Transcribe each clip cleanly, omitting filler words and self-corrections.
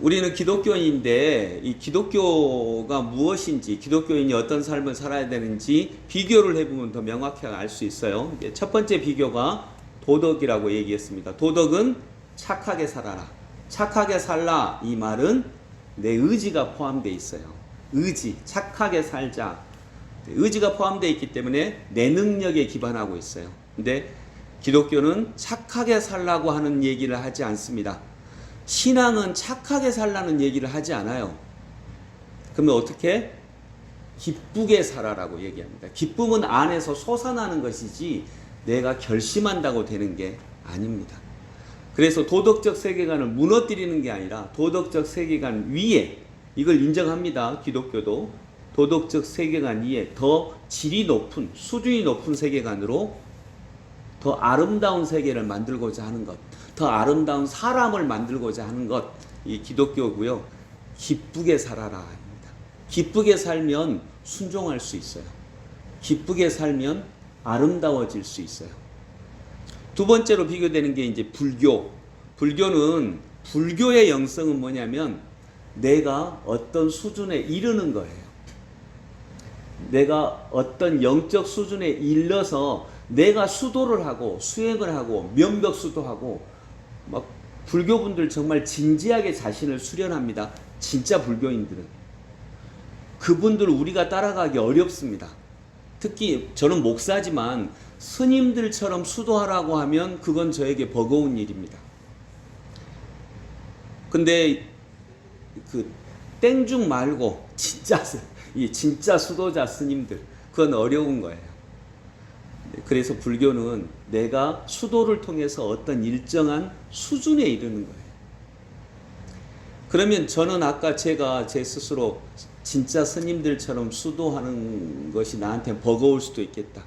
우리는 기독교인인데 이 기독교가 무엇인지, 기독교인이 어떤 삶을 살아야 되는지 비교를 해보면 더 명확하게 알 수 있어요. 첫 번째 비교가 도덕이라고 얘기했습니다. 도덕은 착하게 살아라. 착하게 살라, 이 말은 내 의지가 포함되어 있어요. 의지, 착하게 살자. 의지가 포함되어 있기 때문에 내 능력에 기반하고 있어요. 근데 기독교는 착하게 살라고 하는 얘기를 하지 않습니다. 신앙은 착하게 살라는 얘기를 하지 않아요. 그러면 어떻게? 기쁘게 살아라고 얘기합니다. 기쁨은 안에서 솟아나는 것이지 내가 결심한다고 되는 게 아닙니다. 그래서 도덕적 세계관을 무너뜨리는 게 아니라 도덕적 세계관 위에, 이걸 인정합니다. 기독교도 도덕적 세계관 위에 더 질이 높은, 수준이 높은 세계관으로 더 아름다운 세계를 만들고자 하는 것, 더 아름다운 사람을 만들고자 하는 것, 이 기독교고요. 기쁘게 살아라. 기쁘게 살면 순종할 수 있어요. 기쁘게 살면 아름다워질 수 있어요. 두 번째로 비교되는 게 이제 불교. 불교의 영성은 뭐냐면 내가 어떤 수준에 이르는 거예요. 내가 어떤 영적 수준에 이르러서 내가 수도를 하고 수행을 하고 면벽수도 하고, 막 불교분들 정말 진지하게 자신을 수련합니다. 진짜 불교인들은. 그분들 우리가 따라가기 어렵습니다. 특히 저는 목사지만 스님들처럼 수도하라고 하면 그건 저에게 버거운 일입니다. 근데 그 땡중 말고 진짜 수도자 스님들, 그건 어려운 거예요. 그래서 불교는 내가 수도를 통해서 어떤 일정한 수준에 이르는 거예요. 그러면 저는 아까 제가 제 스스로 진짜 스님들처럼 수도하는 것이 나한테 버거울 수도 있겠다.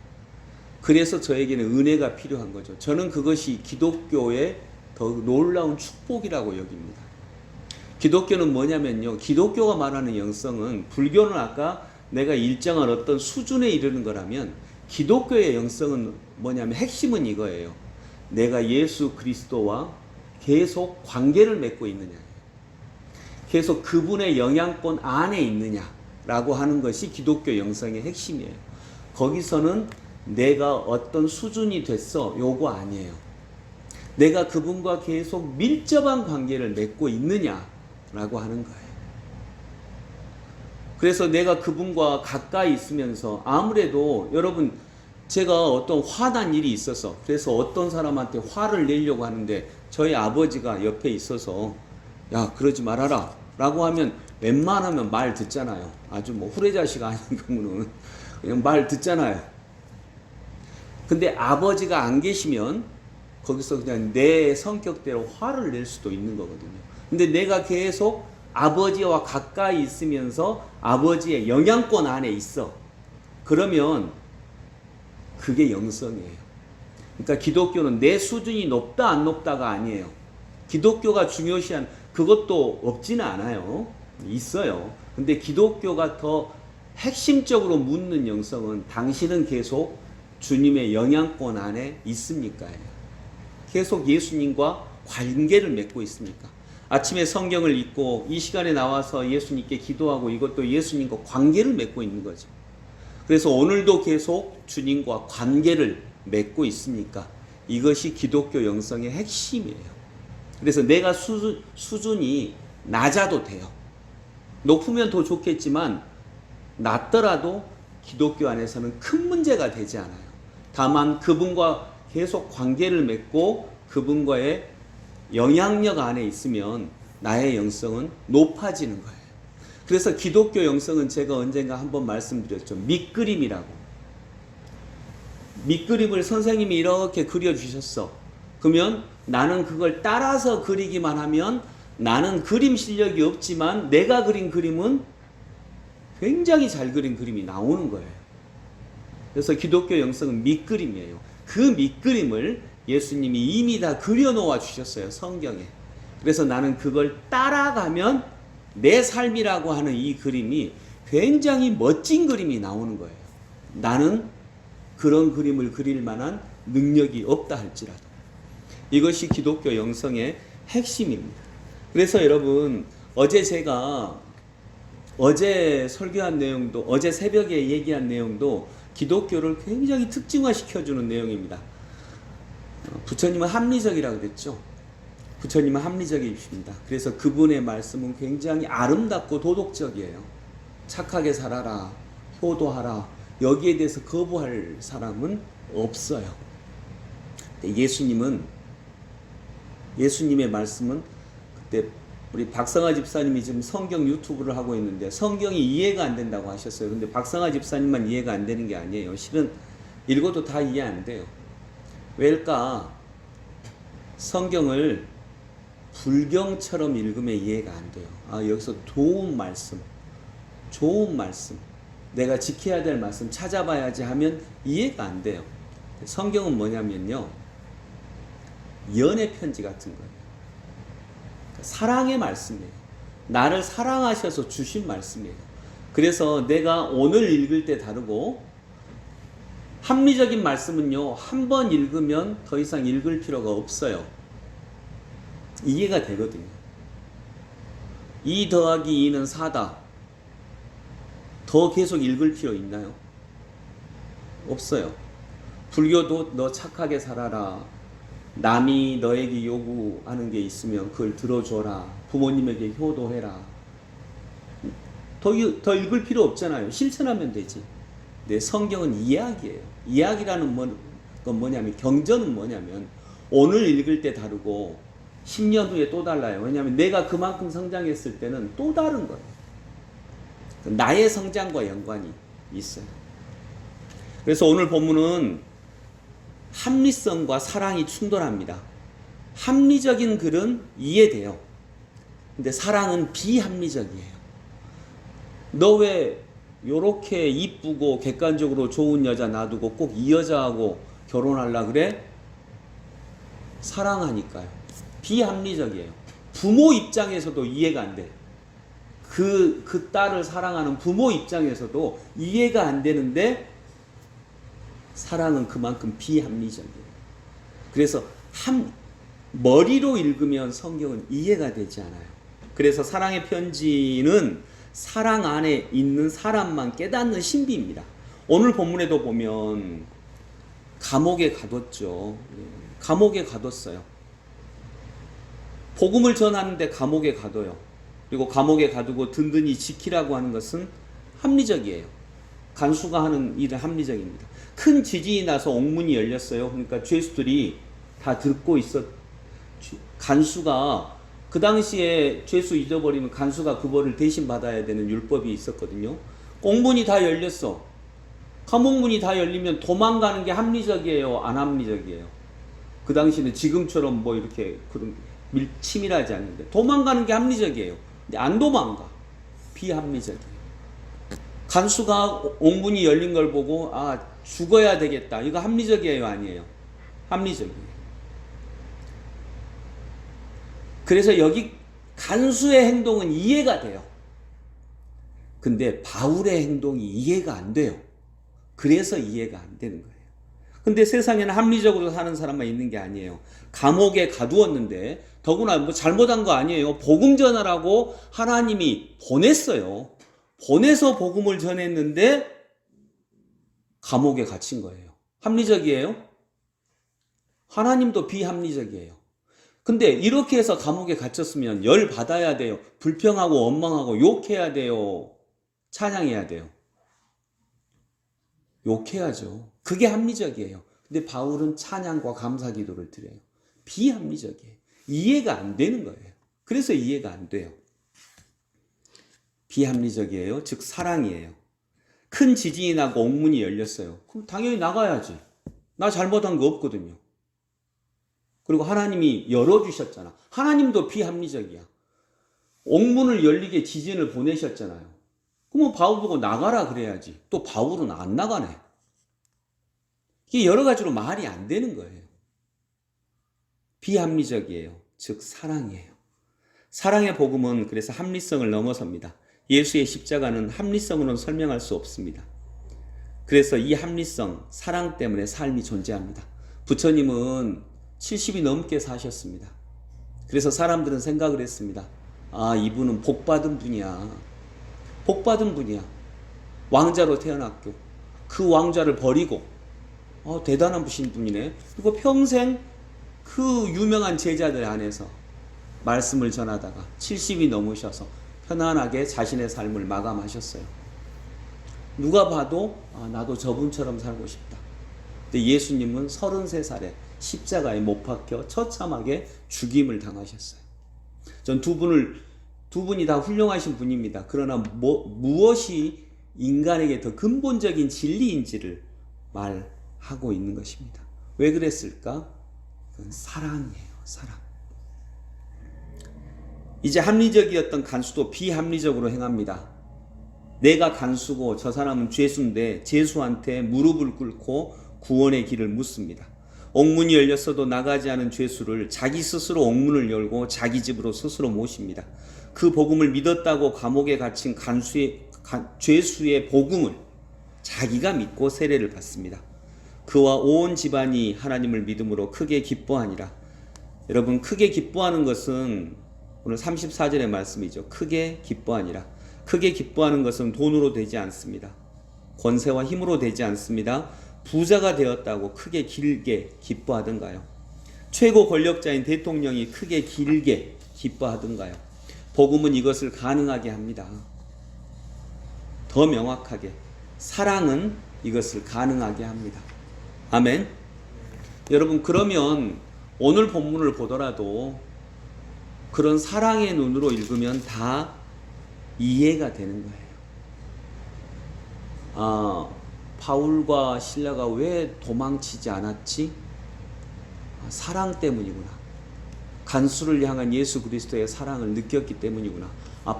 그래서 저에게는 은혜가 필요한 거죠. 저는 그것이 기독교의 더 놀라운 축복이라고 여깁니다. 기독교는 뭐냐면요, 기독교가 말하는 영성은, 불교는 아까 내가 일정한 어떤 수준에 이르는 거라면, 기독교의 영성은 뭐냐면 핵심은 이거예요. 내가 예수 그리스도와 계속 관계를 맺고 있느냐, 계속 그분의 영향권 안에 있느냐라고 하는 것이 기독교 영성의 핵심이에요. 거기서는 내가 어떤 수준이 됐어, 요거 아니에요. 내가 그분과 계속 밀접한 관계를 맺고 있느냐라고 하는 거예요. 그래서 내가 그분과 가까이 있으면서, 아무래도 여러분, 제가 어떤 화난 일이 있어서, 그래서 어떤 사람한테 화를 내려고 하는데 저희 아버지가 옆에 있어서 야, 그러지 말아라 라고 하면 웬만하면 말 듣잖아요. 아주 뭐 후레자식 아닌 거면 그냥 말 듣잖아요. 근데 아버지가 안 계시면 거기서 그냥 내 성격대로 화를 낼 수도 있는 거거든요. 근데 내가 계속 아버지와 가까이 있으면서 아버지의 영향권 안에 있어. 그러면 그게 영성이에요. 그러니까 기독교는 내 수준이 높다 안 높다가 아니에요. 기독교가 중요시한 그것도 없지는 않아요. 있어요. 근데 기독교가 더 핵심적으로 묻는 영성은, 당신은 계속 주님의 영향권 안에 있습니까? 계속 예수님과 관계를 맺고 있습니까? 아침에 성경을 읽고 이 시간에 나와서 예수님께 기도하고, 이것도 예수님과 관계를 맺고 있는 거죠. 그래서 오늘도 계속 주님과 관계를 맺고 있습니까? 이것이 기독교 영성의 핵심이에요. 그래서 내가 수준이 낮아도 돼요. 높으면 더 좋겠지만 낮더라도 기독교 안에서는 큰 문제가 되지 않아요. 다만 그분과 계속 관계를 맺고 그분과의 영향력 안에 있으면 나의 영성은 높아지는 거예요. 그래서 기독교 영성은 제가 언젠가 한번 말씀드렸죠. 밑그림이라고. 밑그림을 선생님이 이렇게 그려주셨어. 그러면 나는 그걸 따라서 그리기만 하면 나는 그림 실력이 없지만 내가 그린 그림은 굉장히 잘 그린 그림이 나오는 거예요. 그래서 기독교 영성은 밑그림이에요. 그 밑그림을 예수님이 이미 다 그려놓아 주셨어요, 성경에. 그래서 나는 그걸 따라가면 내 삶이라고 하는 이 그림이 굉장히 멋진 그림이 나오는 거예요. 나는 그런 그림을 그릴 만한 능력이 없다 할지라도. 이것이 기독교 영성의 핵심입니다. 그래서 여러분, 어제 설교한 내용도, 어제 새벽에 얘기한 내용도 기독교를 굉장히 특징화시켜주는 내용입니다. 부처님은 합리적이라고 그랬죠. 부처님은 합리적이십니다. 그래서 그분의 말씀은 굉장히 아름답고 도덕적이에요. 착하게 살아라, 효도하라, 여기에 대해서 거부할 사람은 없어요. 예수님의 말씀은, 그때 우리 박성화 집사님이 지금 성경 유튜브를 하고 있는데 성경이 이해가 안 된다고 하셨어요. 근데 박성화 집사님만 이해가 안 되는 게 아니에요. 실은 읽어도 다 이해 안 돼요. 왜일까? 성경을 불경처럼 읽으면 이해가 안 돼요. 여기서 좋은 말씀, 내가 지켜야 될 말씀 찾아봐야지 하면 이해가 안 돼요. 성경은 뭐냐면요, 연애 편지 같은 거예요. 사랑의 말씀이에요. 나를 사랑하셔서 주신 말씀이에요. 그래서 내가 오늘 읽을 때 다르고, 합리적인 말씀은요, 한 번 읽으면 더 이상 읽을 필요가 없어요. 이해가 되거든요. 2 더하기 2는 4다. 더 계속 읽을 필요 있나요? 없어요. 불교도 너 착하게 살아라, 남이 너에게 요구하는 게 있으면 그걸 들어줘라, 부모님에게 효도해라. 더 읽을 필요 없잖아요. 실천하면 되지. 근데 성경은 이야기예요. 이야기라는 건 뭐냐면, 경전은 뭐냐면 오늘 읽을 때 다르고 10년 후에 또 달라요. 왜냐하면 내가 그만큼 성장했을 때는 또 다른 거예요. 나의 성장과 연관이 있어요. 그래서 오늘 본문은 합리성과 사랑이 충돌합니다. 합리적인 글은 이해돼요. 근데 사랑은 비합리적이에요. 너 왜 요렇게 이쁘고 객관적으로 좋은 여자 놔두고 꼭 이 여자하고 결혼하려 그래? 사랑하니까요. 비합리적이에요. 부모 입장에서도 이해가 안 돼. 그 딸을 사랑하는 부모 입장에서도 이해가 안 되는데, 사랑은 그만큼 비합리적이에요. 그래서 머리로 읽으면 성경은 이해가 되지 않아요. 그래서 사랑의 편지는 사랑 안에 있는 사람만 깨닫는 신비입니다. 오늘 본문에도 보면 감옥에 가뒀죠. 감옥에 가뒀어요. 복음을 전하는데 감옥에 가둬요. 그리고 감옥에 가두고 든든히 지키라고 하는 것은 합리적이에요. 간수가 하는 일은 합리적입니다. 큰 지진이 나서 옥문이 열렸어요. 그러니까 죄수들이 다 듣고 간수가, 그 당시에 죄수 잊어버리면 간수가 그 벌을 대신 받아야 되는 율법이 있었거든요. 옥문이 다 열렸어. 감옥문이 다 열리면 도망가는 게 합리적이에요, 안 합리적이에요? 그 당시는 지금처럼 뭐 이렇게 그런 치밀하지 않는데 도망가는 게 합리적이에요. 근데 안 도망가. 비합리적이에요. 간수가 옥문이 열린 걸 보고 죽어야 되겠다. 이거 합리적이에요, 아니에요? 합리적이에요. 그래서 여기 간수의 행동은 이해가 돼요. 근데 바울의 행동이 이해가 안 돼요. 그래서 이해가 안 되는 거예요. 근데 세상에는 합리적으로 사는 사람만 있는 게 아니에요. 감옥에 가두었는데, 더구나 뭐 잘못한 거 아니에요. 복음 전하라고 하나님이 보냈어요. 보내서 복음을 전했는데 감옥에 갇힌 거예요. 합리적이에요? 하나님도 비합리적이에요. 근데 이렇게 해서 감옥에 갇혔으면 열 받아야 돼요. 불평하고 원망하고 욕해야 돼요. 찬양해야 돼요. 욕해야죠. 그게 합리적이에요. 근데 바울은 찬양과 감사 기도를 드려요. 비합리적이에요. 이해가 안 되는 거예요. 그래서 이해가 안 돼요. 비합리적이에요. 즉 사랑이에요. 큰 지진이 나고 옥문이 열렸어요. 그럼 당연히 나가야지. 나 잘못한 거 없거든요. 그리고 하나님이 열어주셨잖아. 하나님도 비합리적이야. 옥문을 열리게 지진을 보내셨잖아요. 그러면 바울 보고 나가라 그래야지. 또 바울은 안 나가네. 이게 여러 가지로 말이 안 되는 거예요. 비합리적이에요. 즉 사랑이에요. 사랑의 복음은 그래서 합리성을 넘어섭니다. 예수의 십자가는 합리성으로는 설명할 수 없습니다. 그래서 이 합리성, 사랑 때문에 삶이 존재합니다. 부처님은 70이 넘게 사셨습니다. 그래서 사람들은 생각을 했습니다. 아, 이분은 복받은 분이야. 복받은 분이야. 왕자로 태어났고 그 왕자를 버리고 대단한 분이네. 그리고 평생 그 유명한 제자들 안에서 말씀을 전하다가 70이 넘으셔서 편안하게 자신의 삶을 마감하셨어요. 누가 봐도 나도 저분처럼 살고 싶다. 근데 예수님은 33살에 십자가에 못 박혀 처참하게 죽임을 당하셨어요. 전 두 분이 다 훌륭하신 분입니다. 그러나 무엇이 인간에게 더 근본적인 진리인지를 말하고 있는 것입니다. 왜 그랬을까? 그건 사랑이에요. 사랑. 이제 합리적이었던 간수도 비합리적으로 행합니다. 내가 간수고 저 사람은 죄수인데 죄수한테 무릎을 꿇고 구원의 길을 묻습니다. 옥문이 열렸어도 나가지 않은 죄수를 자기 스스로 옥문을 열고 자기 집으로 스스로 모십니다. 그 복음을 믿었다고 감옥에 갇힌 죄수의 복음을 자기가 믿고 세례를 받습니다. 그와 온 집안이 하나님을 믿음으로 크게 기뻐하니라. 여러분, 크게 기뻐하는 것은 오늘 34절의 말씀이죠. 크게 기뻐하니라. 크게 기뻐하는 것은 돈으로 되지 않습니다. 권세와 힘으로 되지 않습니다. 부자가 되었다고 크게 길게 기뻐하던가요? 최고 권력자인 대통령이 크게 길게 기뻐하던가요? 복음은 이것을 가능하게 합니다. 더 명확하게 사랑은 이것을 가능하게 합니다. 아멘. 여러분, 그러면 오늘 본문을 보더라도 그런 사랑의 눈으로 읽으면 다 이해가 되는 거예요. 바울과 실라가 왜 도망치지 않았지? 사랑 때문이구나. 간수를 향한 예수 그리스도의 사랑을 느꼈기 때문이구나.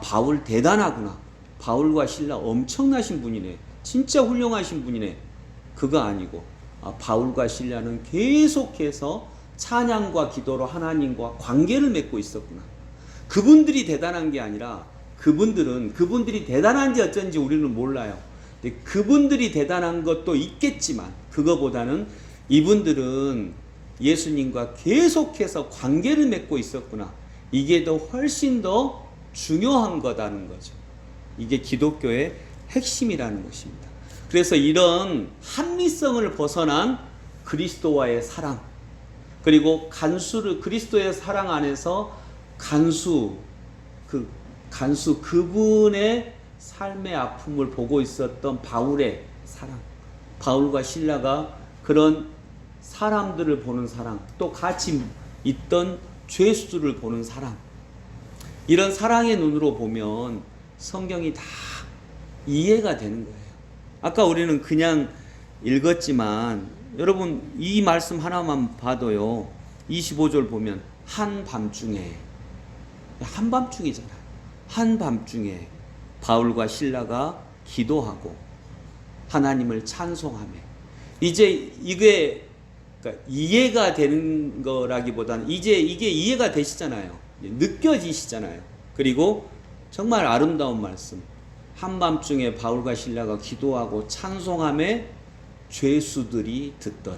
바울 대단하구나. 바울과 실라 엄청나신 분이네. 진짜 훌륭하신 분이네. 그거 아니고 바울과 실라는 계속해서 찬양과 기도로 하나님과 관계를 맺고 있었구나. 그분들이 대단한 게 아니라 그분들이 대단한지 어쩐지 우리는 몰라요. 근데 그분들이 대단한 것도 있겠지만 그거보다는 이분들은 예수님과 계속해서 관계를 맺고 있었구나. 이게 더 훨씬 더 중요한 거다는 거죠. 이게 기독교의 핵심이라는 것입니다. 그래서 이런 합리성을 벗어난 그리스도와의 사랑, 그리고 그리스도의 사랑 안에서 그분의 삶의 아픔을 보고 있었던 바울의 사랑, 바울과 실라가 그런 사람들을 보는 사랑, 또 같이 있던 죄수들을 보는 사랑, 이런 사랑의 눈으로 보면 성경이 다 이해가 되는 거예요. 아까 우리는 그냥 읽었지만 여러분 이 말씀 하나만 봐도요, 25절 보면 한밤중이잖아요. 한밤중에 바울과 실라가 기도하고 하나님을 찬송하며, 이제 이게 그러니까 이해가 되는 거라기보다는 이제 이게 이해가 되시잖아요. 느껴지시잖아요. 그리고 정말 아름다운 말씀, 한밤중에 바울과 실라가 기도하고 찬송하며 죄수들이 듣더라.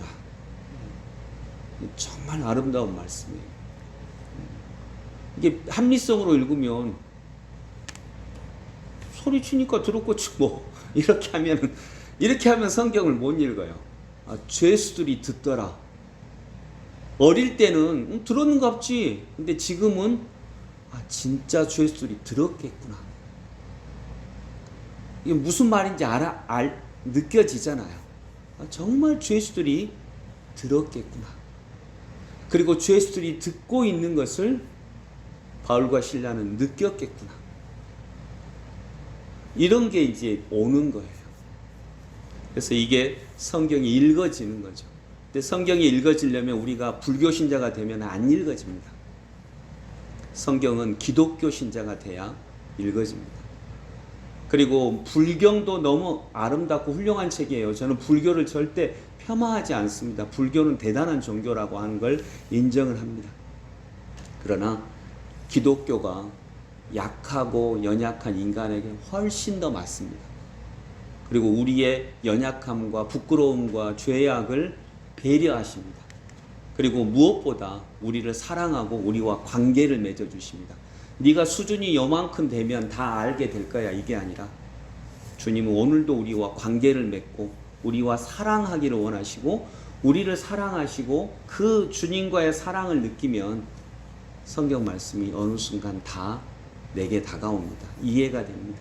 정말 아름다운 말씀이에요. 이게 합리성으로 읽으면 소리치니까 들었고 이렇게 하면 성경을 못 읽어요. 죄수들이 듣더라. 어릴 때는 들었는갑지. 근데 지금은 진짜 죄수들이 들었겠구나. 이게 무슨 말인지 느껴지잖아요. 정말 죄수들이 들었겠구나. 그리고 죄수들이 듣고 있는 것을 바울과 실라는 느꼈겠구나. 이런 게 이제 오는 거예요. 그래서 이게 성경이 읽어지는 거죠. 근데 성경이 읽어지려면 우리가 불교 신자가 되면 안 읽어집니다. 성경은 기독교 신자가 돼야 읽어집니다. 그리고 불경도 너무 아름답고 훌륭한 책이에요. 저는 불교를 절대 폄하하지 않습니다. 불교는 대단한 종교라고 하는 걸 인정을 합니다. 그러나 기독교가 약하고 연약한 인간에게 훨씬 더 맞습니다. 그리고 우리의 연약함과 부끄러움과 죄악을 배려하십니다. 그리고 무엇보다 우리를 사랑하고 우리와 관계를 맺어 주십니다. 네가 수준이 요만큼 되면 다 알게 될 거야, 이게 아니라 주님은 오늘도 우리와 관계를 맺고 우리와 사랑하기를 원하시고 우리를 사랑하시고 그 주님과의 사랑을 느끼면 성경 말씀이 어느 순간 다 내게 다가옵니다. 이해가 됩니다.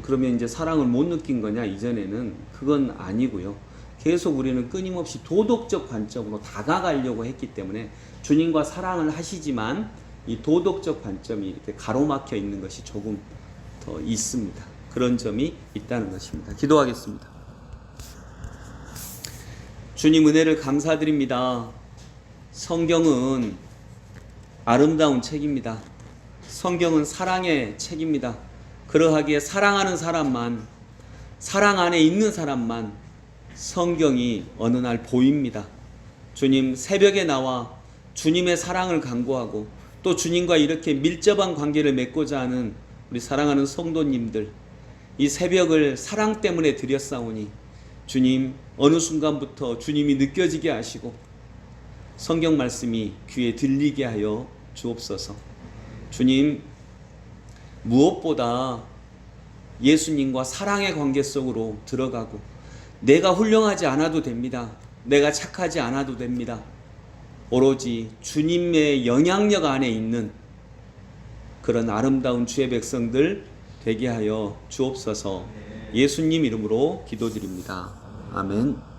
그러면 이제 사랑을 못 느낀 거냐? 이전에는 그건 아니고요. 계속 우리는 끊임없이 도덕적 관점으로 다가가려고 했기 때문에 주님과 사랑을 하시지만 이 도덕적 관점이 이렇게 가로막혀 있는 것이 조금 더 있습니다. 그런 점이 있다는 것입니다. 기도하겠습니다. 주님 은혜를 감사드립니다. 성경은 아름다운 책입니다. 성경은 사랑의 책입니다. 그러하기에 사랑하는 사람만, 사랑 안에 있는 사람만 성경이 어느 날 보입니다. 주님, 새벽에 나와 주님의 사랑을 간구하고 또 주님과 이렇게 밀접한 관계를 맺고자 하는 우리 사랑하는 성도님들, 이 새벽을 사랑 때문에 드렸사오니 주님, 어느 순간부터 주님이 느껴지게 하시고 성경 말씀이 귀에 들리게 하여 주옵소서. 주님, 무엇보다 예수님과 사랑의 관계 속으로 들어가고 내가 훌륭하지 않아도 됩니다. 내가 착하지 않아도 됩니다. 오로지 주님의 영향력 안에 있는 그런 아름다운 주의 백성들 되게 하여 주옵소서. 예수님 이름으로 기도드립니다. 아멘.